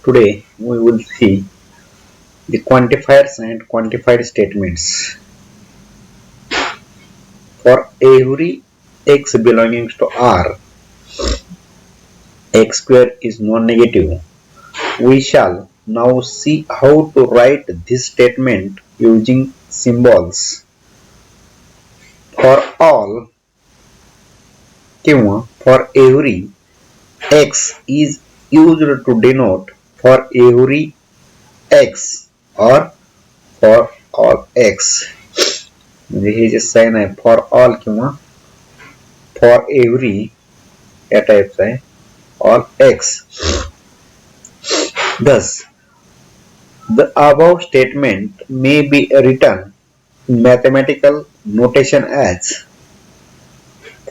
Today we will see the quantifiers and quantified statements. For every x belonging to R, x square is non-negative. We shall now see how to write this statement using symbols. For all for every x is used to denote for every x or for all x. हे जे sign आहे for all किंवा for every या टाइपचा आहे all x. Thus, the above statement may be written in mathematical notation as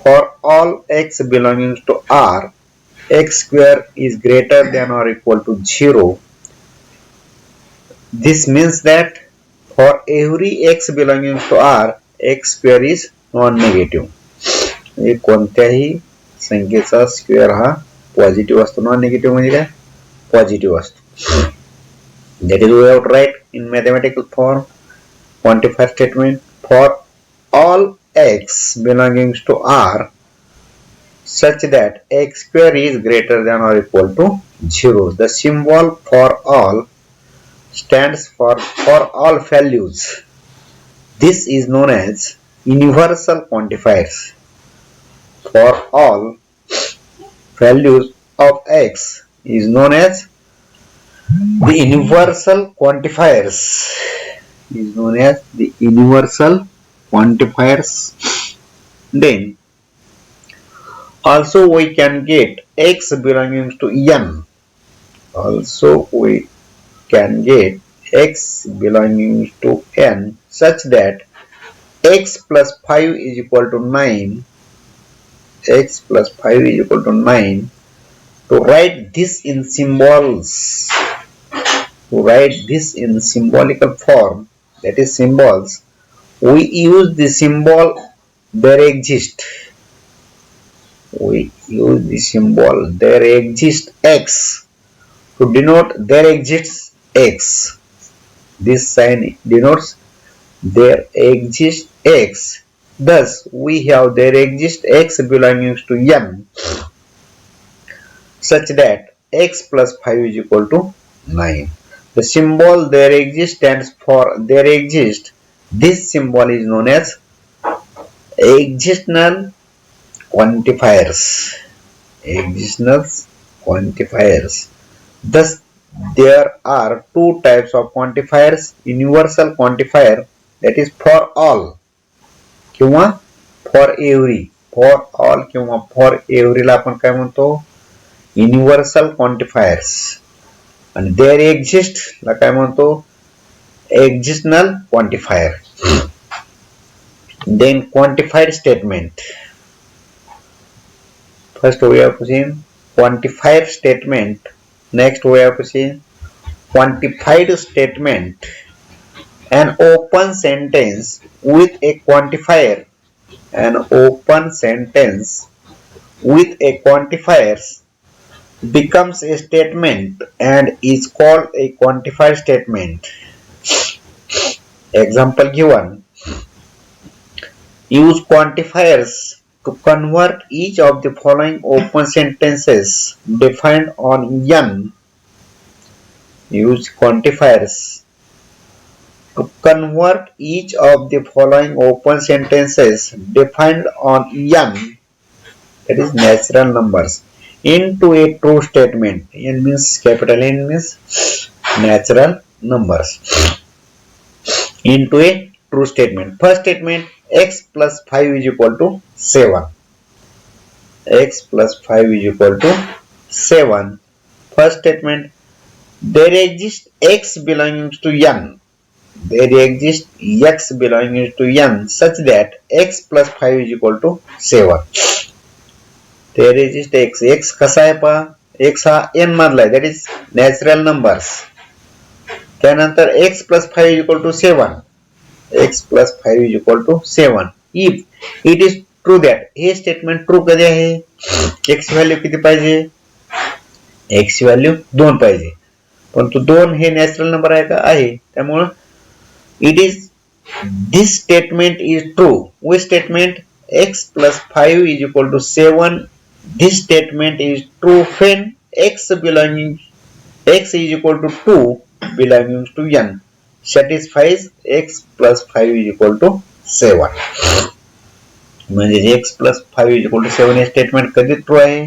for all x belonging to R, x square is greater than or equal to 0. This means that for every x belonging to R, x square is non-negative. कोणत्याही संख्येचा square हा positive असतो. Non negative म्हणजे काय positive असतो. That is we have to write in mathematical form quantifier statement for all x belonging to R such that x square is greater than or equal to 0. The symbol for all stands for all values. This is known as universal quantifiers. For all values of x is known as the universal quantifiers. Is known as the universal quantifiers. Then also we can get x belonging to n. Also we can get x belonging to n such that x plus 5 is equal to 9. X plus 5 is equal to 9. To write this in symbols, to write this in symbolical form, that is symbols, we use the symbol there exist. We use the symbol there exists x to denote there exists x. This sign denotes there exists x. Thus, we have there exists x belonging to n such that x plus 5 is equal to 9. The symbol there exists stands for there exists. This symbol is known as existential quantifiers. Existential quantifiers. Thus, there are two types of quantifiers. Universal quantifier, that is for all किंवा for every. For all किंवा for every ला आपण काय म्हणतो universal quantifiers. आणि there exist ला काय म्हणतो एक्झिस्टनल quantifier. Then quantified statement. First we have to see quantified statement. Next we have to see quantified statement. An open sentence with a quantifier. An open sentence with a quantifier becomes a statement and is called a quantified statement. Example given. Use quantifiers to convert each of the following open sentences defined on n. Use quantifiers to convert each of the following open sentences defined on n, that is natural numbers, into a true statement. N means capital N means natural numbers. Into a true statement. First statement, x plus 5 is equal to 7. X plus 5 is equal to 7. First statement, there exists x belonging to n. There exists x belonging to n such that x plus 5 is equal to 7. There exists x. x कसा आहे पहा x हा n मधला आहे, that is natural numbers. त्यानंतर x plus 5 is equal to 7. x plus 5 is equal to 7. If it is true that हे statement true कधी आहे x व्हॅल्यू किती पाहिजे x व्हॅल्यू 2 पाहिजे. परंतु 2 हे नॅचरल नंबर आहे का? आहे. त्यामुळे it is this statement is true. Which statement? x plus 5 is equal to 7. This statement is true when x is equal to 2 belonging to n satisfies x plus 5 is equal to 7. म्हणजे x plus 5 is equal to 7 हे statement कधी true आहे?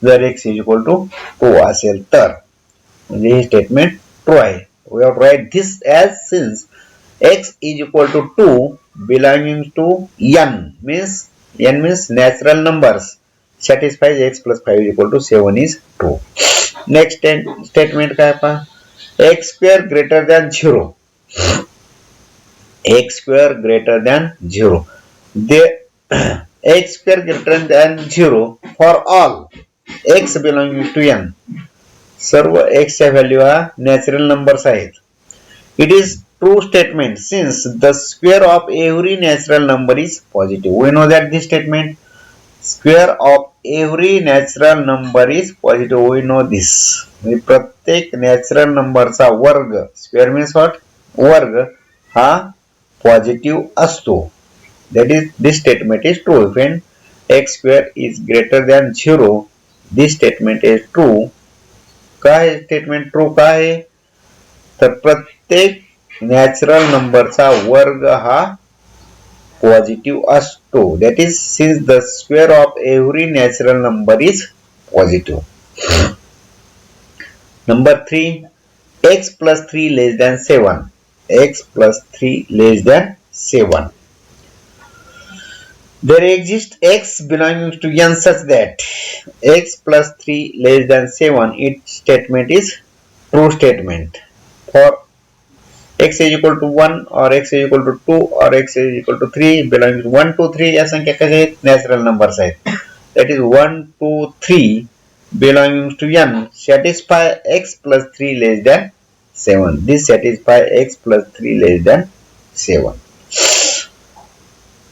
जर x is equal to 2 असेल तर, म्हणजे हे statement true आहे. We have to write this as since x is equal to 2 belonging to n means natural numbers satisfies x plus 5 is equal to 7 is true. Next statement काय पहा? x square greater than 0. x square greater than 0. X square greater than 0 for all x belonging to n. सर्व x च्या value हा natural numbers आहेत. It is true statement since the square of every natural number is positive. We know that this statement, square of every natural number is positive. We know this. प्रत्येक natural नंबरचा वर्ग, square means what? वर्ग हा positive असतो. That is, this statement is true when x square is greater than 0. This statement is true. काय statement true काय आहे? तर प्रत्येक नॅचरल नंबरचा वर्ग हा पॉझिटिव्ह असतो. That is since the square of every natural number is positive. Number 3, x plus 3 less than 7. x plus 3 less than 7. There exists x belonging to n such that x plus 3 less than 7. Its statement is true statement. For x is equal to 1 or x is equal to 2 or x is equal to 3 belonging to 1, 2, 3 या संख्या कशा आहेत? Natural numbers आहेत. That is 1, 2, 3 belonging to n satisfy x plus 3 less than 7. This satisfy x plus 3 less than 7.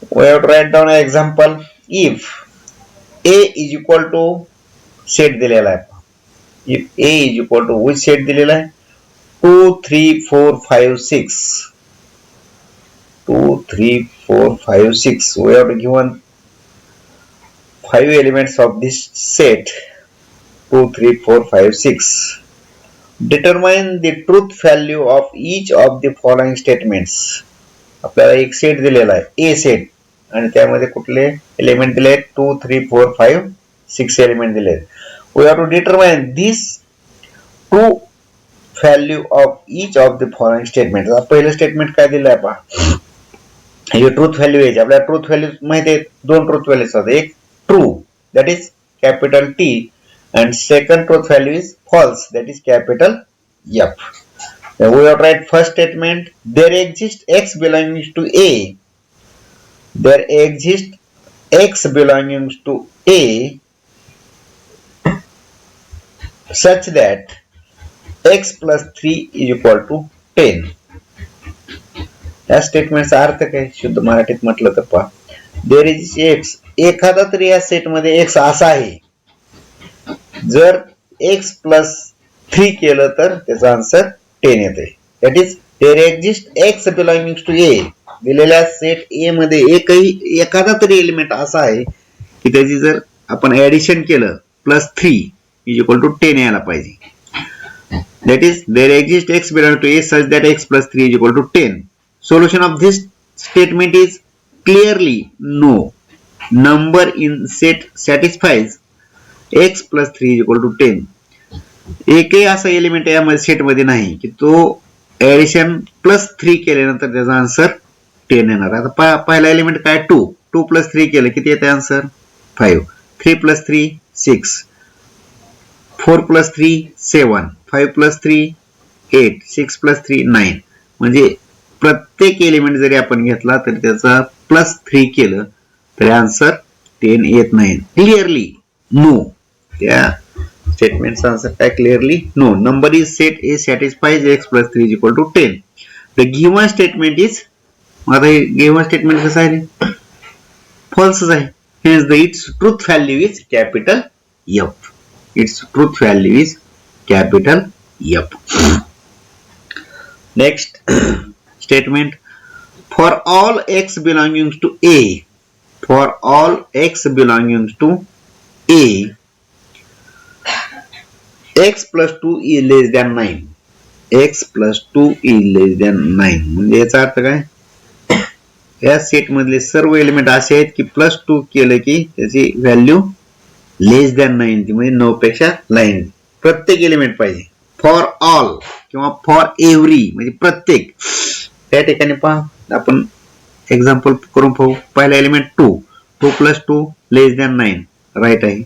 We have to write down an example. If a is equal to set दिलेला आहे. If a is equal to which set दिलेला आहे? 2, 3, 4, 5, 6. 2, 3, 4, 5, 6. We have to given 5 elements of this set. 2, 3, 4, 5, 6. Determine the truth value of each of the following statements. आपल्याला एक set दिलेला आहे, a set, आणि त्यामध्ये कुठले एलिमेंट दिले आहेत? 2, 3, 4, 5, 6 एलिमेंट दिले आहेत. We have to determine this true value of each of the following statements. पहिलं स्टेटमेंट काय दिलं आहे पहा? हे ट्रूथ व्हॅल्यू आहे. आपल्याला ट्रूथ व्हॅल्यू माहिती आहे, 2 ट्रूथ व्हॅल्यूज आहेत. एक true that is capital T and second truth value is false, that is capital F. Now we have to write first statement. There exists x belonging to a. There exists x belonging to a such that x plus 3 is equal to 10. या स्टेटमेंटचा अर्थ काय शुद्ध मराठीत म्हटलं तर पहा, there is x, एखादा तरी या सेट मध्ये x असा आहे, जर x plus 3 केलं तर त्याचा आन्सर 10 येते. That is there exist x belonging to a. दिलेल्या सेट a मध्ये एखादा तरी एलिमेंट असा आहे की त्याची जर आपण ऍडिशन केलं प्लस 3 इज इक्वल टू 10 यायला पाहिजे. That is there exist x belonging to a such that x plus 3 is equal to 10. Solution of this statement is clearly no. Number in set satisfies x plus 3 is equal to 10. एकही असा element यामध्ये set मध्ये नाही की तो addition plus 3 केल्यानंतर त्याचा answer 10 येणार. आता पहिला एलिमेंट काय? 2. 2 प्लस 3 केलं किती येते answer? 5. 3 plus 3 6. 4 plus 3 7. 5 plus 3 8. 6 plus 3 9. म्हणजे प्रत्येक एलिमेंट जरी आपण घेतला तरी त्याचा प्लस 3 केलं तरी आन्सर 10 येत नाही. Clearly no. त्या स्टेटमेंटचा आन्सर काय? Clearly no. Number is set A satisfies x plus 3 is equal to 10. The given statement is, आता हे गिव्हन स्टेटमेंट कसं आहे? फॉल्सच आहे. Hence the its truth value is capital F. Its truth value is capital Yep. Next statement, for all x belonging to A, for all x belonging to A, x plus 2 is less than 9. x plus 2 is less than 9. म्हणजे याचा अर्थ काय, या set मधले सर्व element असे आहेत की plus 2 केलं की त्याची व्हॅल्यू लेस दॅन 9 म्हणजे 9 पेक्षा लहान. प्रत्येक एलिमेंट पाहिजे. फॉर ऑल किंवा फॉर एव्हरी म्हणजे प्रत्येक. त्या ठिकाणी पहा आपण एक्झाम्पल करून पाहू. पहिला element 2, 2 plus 2 less than 9 right आहे.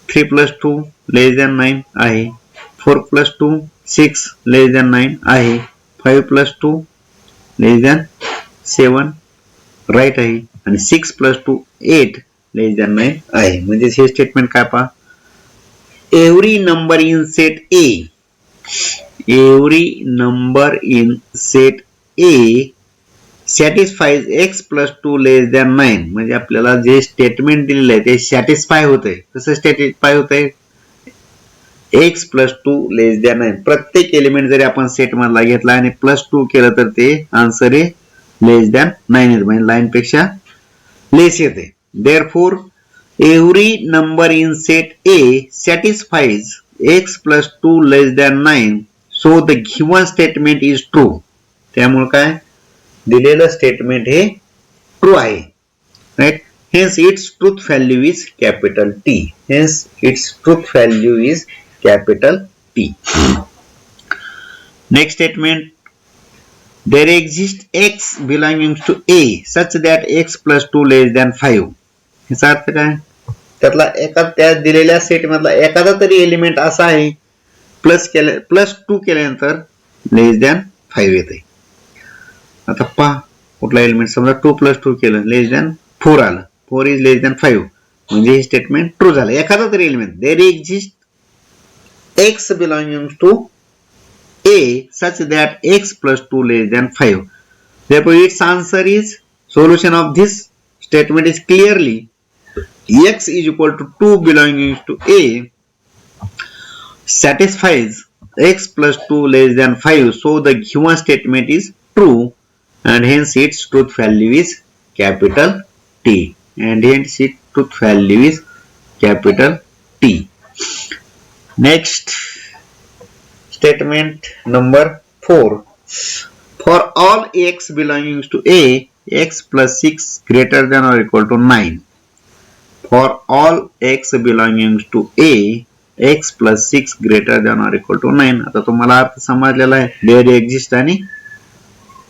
3 प्लस 2 लेस दॅन 9 आहे. 4 प्लस 2 6 लेस दॅन 9 आहे. 5 प्लस 2 लेस दॅन 7 राईट आहे. आणि 6 प्लस 2 8 लेस दॅन 9 आहे. म्हणजे हे स्टेटमेंट काय पहा, every number in set A, every number in set A satisfies x plus 2 less than 9. म्हणजे आपल्याला जे स्टेटमेंट दिलेलं आहे ते सॅटिस्फाय होतंय. कसं सॅटिस्फाय होतंय, x plus 2 less than 9. प्रत्येक एलिमेंट जरी आपण सेट मधला घेतला आणि प्लस 2 केलं तर ते आन्सर आहे लेस दॅन 9 येते, म्हणजे 9 पेक्षा लेस येते. Therefore every number in set A satisfies x plus 2 less than 9, so the given statement is true. त्यामुळे काय, दिलेलं स्टेटमेंट हे ट्रू आहे. Right. Hence its truth value is capital T. Hence its truth value is capital T. Next statement, there exists x belonging to A such that x plus 2 less than 5. याचा अर्थ काय, त्यातला त्या दिलेल्या set मधला एखादा तरी element असा आहे प्लस 2 केल्यानंतर लेस दॅन 5 येते. आता पहा कुठला एलिमेंट, समजा 2 प्लस 2 केलं लेस दॅन 4 आलं, 4 इज लेस दॅन 5 म्हणजे हे स्टेटमेंट ट्रू झालं. एखादा तरी element, there exist x belonging to A such that x plus 2 less than 5. Therefore its answer is, solution of this statement is clearly x is equal to 2 belonging to A satisfies x plus 2 less than 5, so the given statement is true and hence its truth value is capital T. And hence its truth value is capital T. Next statement number 4, for all x belonging to A, x plus 6 greater than or equal to 9. For all x belonging to A, x plus 6 greater than or equal to 9. आता तुम्हाला अर्थ समजलेला आहे. There exist आणि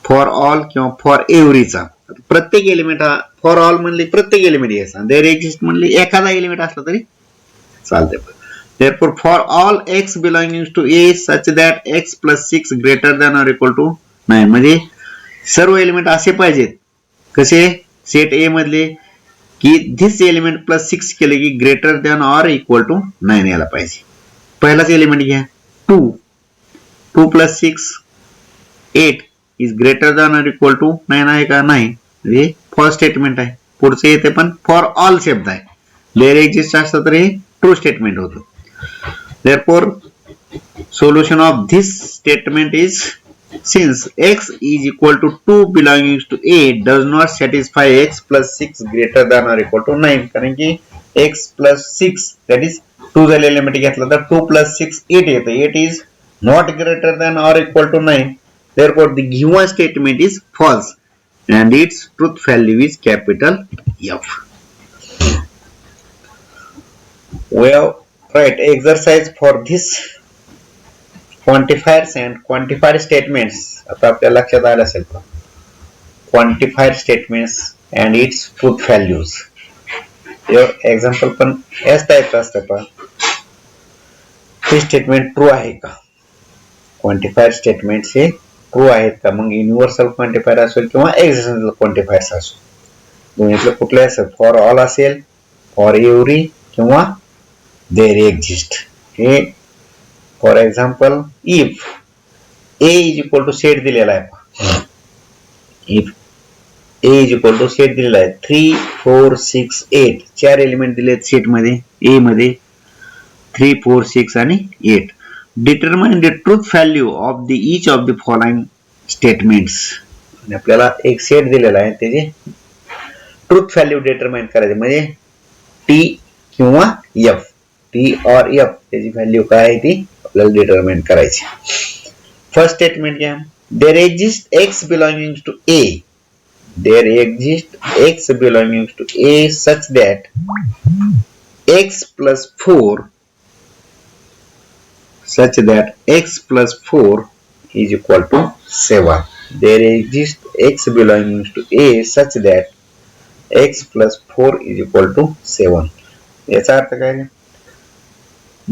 for all किंवा for एव्हरीचा. प्रत्येक element हा, for all म्हणले प्रत्येक element घ्यायचा, देयर एक्झिस्ट म्हणले एखादा एलिमेंट असला तरी चालते. Therefore for all x belonging to A such that x plus 6 greater than or equal to 9. म्हणजे सर्व एलिमेंट असे पाहिजेत कसे सेट A मधले की this एलिमेंट प्लस 6 केले की greater than or equal to 9 यायला पाहिजे. पहिलाच एलिमेंट घ्या 2, 2 plus 6 8 is greater than or equal to 9 आहे का, नाही. म्हणजे फॉर स्टेटमेंट आहे. पुढचे येते पण फॉर ऑल शब्द आहे. देयर एक्झिस्ट असतं तर हे ट्रू स्टेटमेंट होतं. Therefore solution of this statement is, since x is equal to 2 belonging to A does not satisfy x plus 6 greater than or equal to 9. कारण की x plus 6 that is 2 जर element घेतला तर 2 plus 6 8 येते. 8 is not greater than or equal to 9. Therefore the given statement is false and its truth value is capital F. Well, right, exercise for this quantifiers and quantified statements. आता आपल्या लक्षात आलं असेल का, quantified statements and its truth values. Example पण याच टाईपचं असतं पहा. हे स्टेटमेंट ट्रू आहे का, क्वांटिफायर स्टेटमेंट हे ट्रू आहेत का. मग युनिव्हर्सल क्वांटिफायर असेल किंवा एक्झिस्टन्शियल क्वांटिफायर्स असेल, दोन्हीतलं कुठले असेल, फॉर ऑल असेल, फॉर एव्हरी किंवा देयर एक्झिस्ट. हे for example if A is equal to set दिलेला आहे. If A is equal to set दिलेला आहे 3 4 6 8 चार एलिमेंट दिलेत सेट मध्ये ए मध्ये 3 4 6 आणि 8. determine the truth value of the each of the following statements. आणि आपल्याला एक सेट दिलेला आहे त्याची ट्रूथ व्हॅल्यू डिटरमाइन करायची म्हणजे टी किंवा एफ टी और एफ त्याची व्हॅल्यू काय आहे ती आपल्याला डिटरमाइन करायची. फर्स्ट स्टेटमेंट घ्या. There exist x belonging to A. There exist x belonging to A such that x plus 4 such that x plus 4 is equal to 7. There exists x belonging to A such that x plus 4 is equal to 7. याचा अर्थ काय?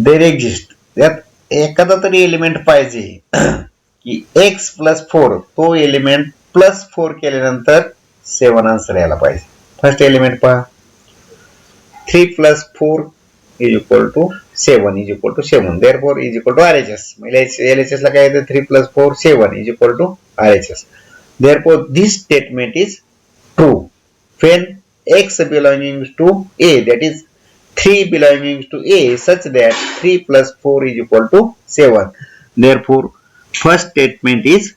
There exists यात एखादा तरी element पाहिजे की x plus 4 तो element plus 4 केल्यानंतर 7 answer यायला पाहिजे. फर्स्ट एलिमेंट पहा 3 plus 4 is equal to 7 is equal to 7. Therefore is equal to RHS. LHS ला काय येतं 3 plus 4 7 is equal to RHS. Therefore this statement is true when x belonging to A, that is 3 belonging to A such that 3 plus 4 is equal to 7. Therefore first statement is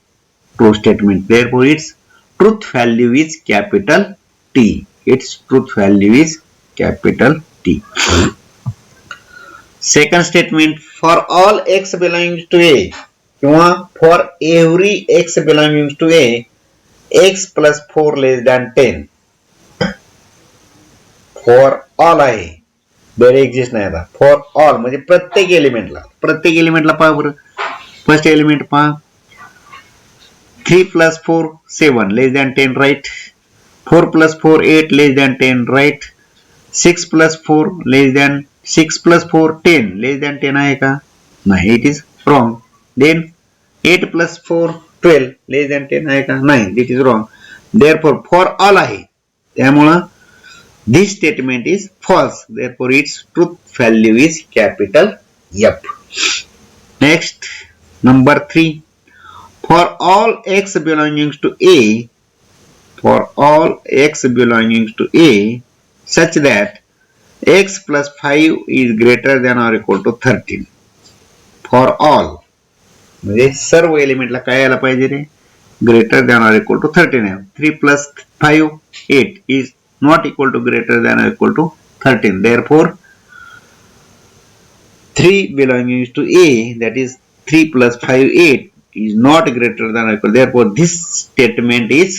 true statement. Therefore its truth value is capital T. Its truth value is capital T. Second statement, for all x belonging to A किंवा for every x belonging to A, x plus 4 less than 10. For all आहे there exist नाही आता. For all म्हणजे प्रत्येक एलिमेंटला पहा बरं. First element पहा 3 plus 4 7 less than 10 right. 4 plus 4 8 less than 10 right. 6 plus 4 less than 6 plus 4 10 less than 10 आहे का? नाही, it is wrong. Then 8 plus 4 12 less than 10 आहे का? नाही, it is wrong. Therefore for all आहे त्यामुळं this statement is false. Therefore its truth value is capital F. Next, number 3. For all x belonging to A, for all x belonging to A such that x plus 5 is greater than or equal to 13. For all म्हणजे सर्व एलिमेंटला काय यायला पाहिजे रे? Greater than or equal to 13 आहे. 3 plus 5 8 is not equal to greater than or equal to 13. Therefore 3 belonging to A, that is 3 plus 5 8 is not greater than or equal. Therefore this statement is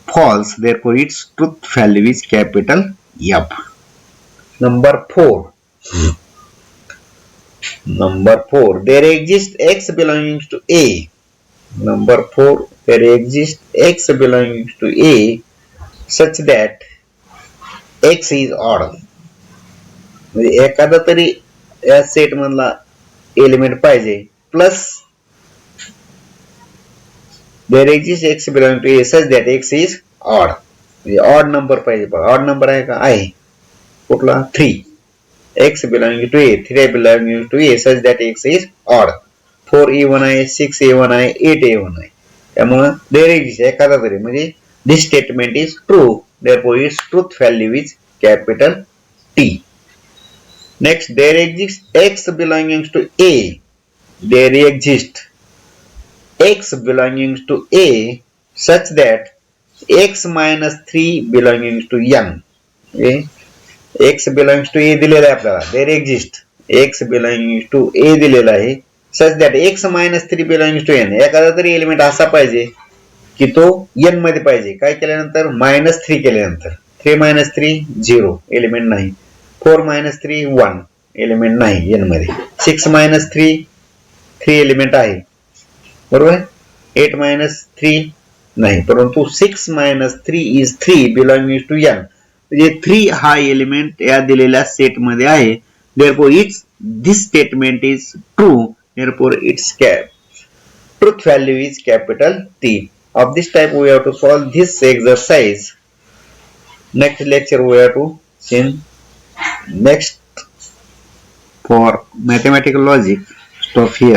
false. Therefore its truth value is capital F. Number 4. There exists x belonging to A. Number 4. There exists x belonging to A such that x is odd. म्हणजे एखादा तरी या set मधला element पाहिजे plus there exists x belonging to A such that x is odd. म्हणजे odd number पाहिजे. odd number आहे का? आहे. कुठला? 3. x belonging to A, 3 belonging to A such that x is odd. 4 A1 आहे, 6 A1 आहे, 8 A1 आहे. त्यामुळे there exists एखादा तरी म्हणजे this statement is true. Therefore its truth value is capital T. Next, there exists x belonging to A. There exists x belonging to A such that x minus 3 belonging to n. Okay? x belongs to A दिलेला आहे आपल्याला. There exists x belonging to A दिलेला आहे such that x minus 3 belongs to n. एखादा तरी element असा पाहिजे की तो n मध्ये पाहिजे. काय केल्यानंतर? -3 केल्यानंतर. 3 minus 3 0 एलिमेंट नाही. 4 minus 3 1 एलिमेंट नाही n मध्ये. 6 minus 3 3 एलिमेंट आहे. बरोबर आहे. 8 minus 3 नाही, परंतु 6 minus 3 is 3 belonging to n. म्हणजे 3 हा एलिमेंट या दिलेल्या सेट मध्ये आहे. Therefore this statement is true. Therefore its truth value is capital T. Of this type we have to solve this exercise. Next lecture we have to see next for mathematical logic. Stop here.